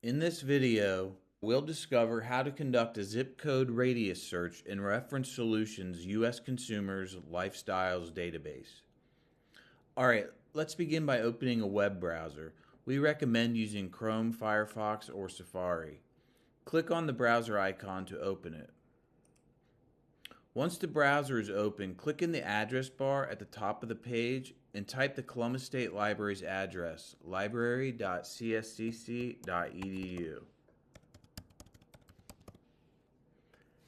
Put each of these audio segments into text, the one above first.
In this video, we'll discover how to conduct a zip code radius search in Reference Solutions U.S. Consumers Lifestyles database. Alright, let's begin by opening a web browser. We recommend using Chrome, Firefox, or Safari. Click on the browser icon to open it. Once the browser is open, click in the address bar at the top of the page and type the Columbus State Library's address, library.cscc.edu.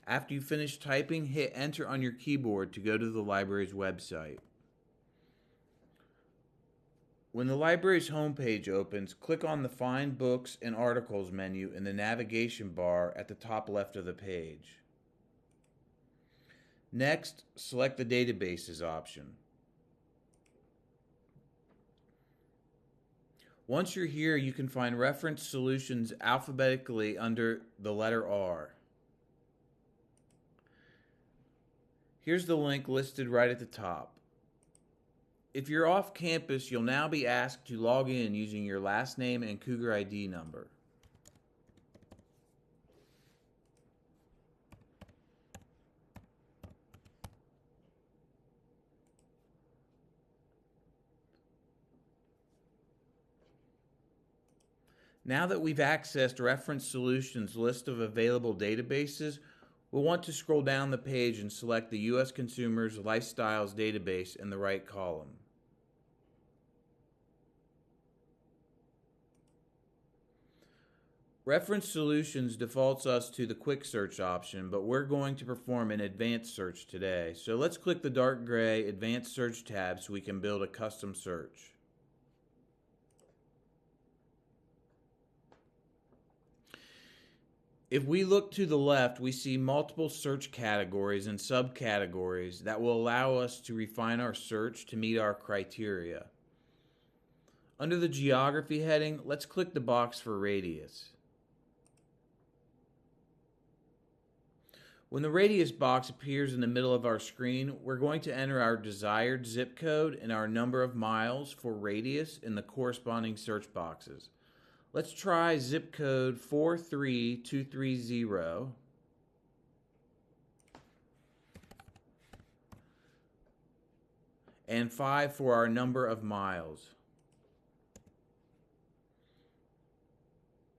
After you finish typing, hit enter on your keyboard to go to the library's website. When the library's homepage opens, click on the Find Books and Articles menu in the navigation bar at the top left of the page. Next, select the Databases option. Once you're here, you can find Reference Solutions alphabetically under the letter R. Here's the link listed right at the top. If you're off campus, you'll now be asked to log in using your last name and Cougar ID number. Now that we've accessed Reference Solutions' list of available databases, we'll want to scroll down the page and select the U.S. Consumers Lifestyles database in the right column. Reference Solutions defaults us to the Quick Search option, but we're going to perform an Advanced Search today. So let's click the dark gray Advanced Search tab so we can build a custom search. If we look to the left, we see multiple search categories and subcategories that will allow us to refine our search to meet our criteria. Under the Geography heading, let's click the box for radius. When the radius box appears in the middle of our screen, we're going to enter our desired zip code and our number of miles for radius in the corresponding search boxes. Let's try zip code 43230 and 5 for our number of miles.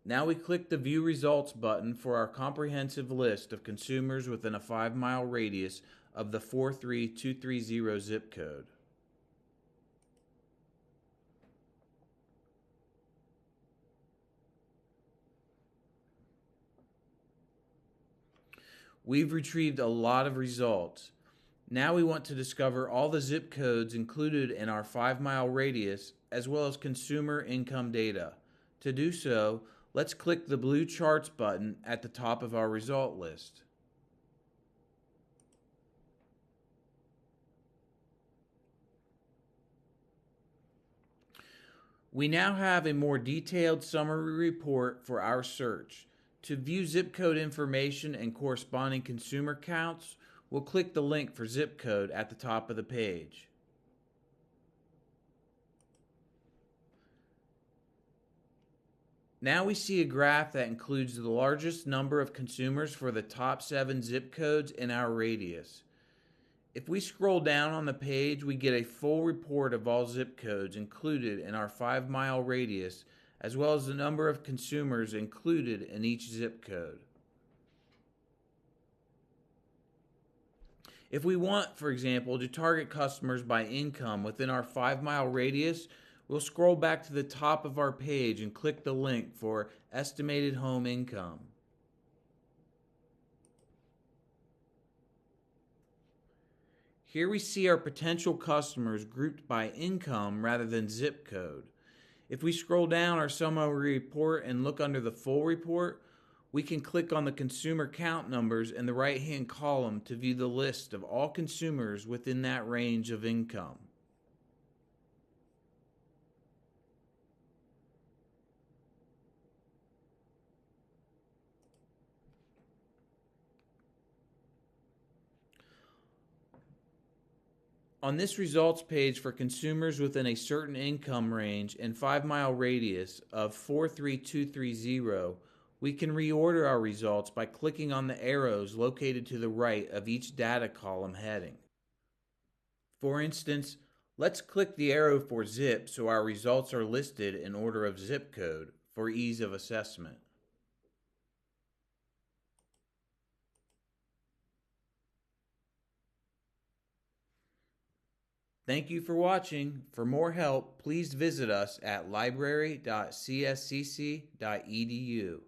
Now we click the View Results button for our comprehensive list of consumers within a 5-mile radius of the 43230 zip code. We've retrieved a lot of results. Now we want to discover all the zip codes included in our 5-mile radius as well as consumer income data. To do so, let's click the blue Charts button at the top of our result list. We now have a more detailed summary report for our search. To view zip code information and corresponding consumer counts, we'll click the link for zip code at the top of the page. Now we see a graph that includes the largest number of consumers for the top 7 zip codes in our radius. If we scroll down on the page, we get a full report of all zip codes included in our 5-mile radius, as well as the number of consumers included in each zip code. If we want, for example, to target customers by income within our 5-mile radius, we'll scroll back to the top of our page and click the link for Estimated Home Income. Here we see our potential customers grouped by income rather than zip code. If we scroll down our summary report and look under the full report, we can click on the consumer count numbers in the right-hand column to view the list of all consumers within that range of income. On this results page for consumers within a certain income range and 5-mile radius of 43230, we can reorder our results by clicking on the arrows located to the right of each data column heading. For instance, let's click the arrow for zip so our results are listed in order of zip code for ease of assessment. Thank you for watching. For more help, please visit us at library.cscc.edu.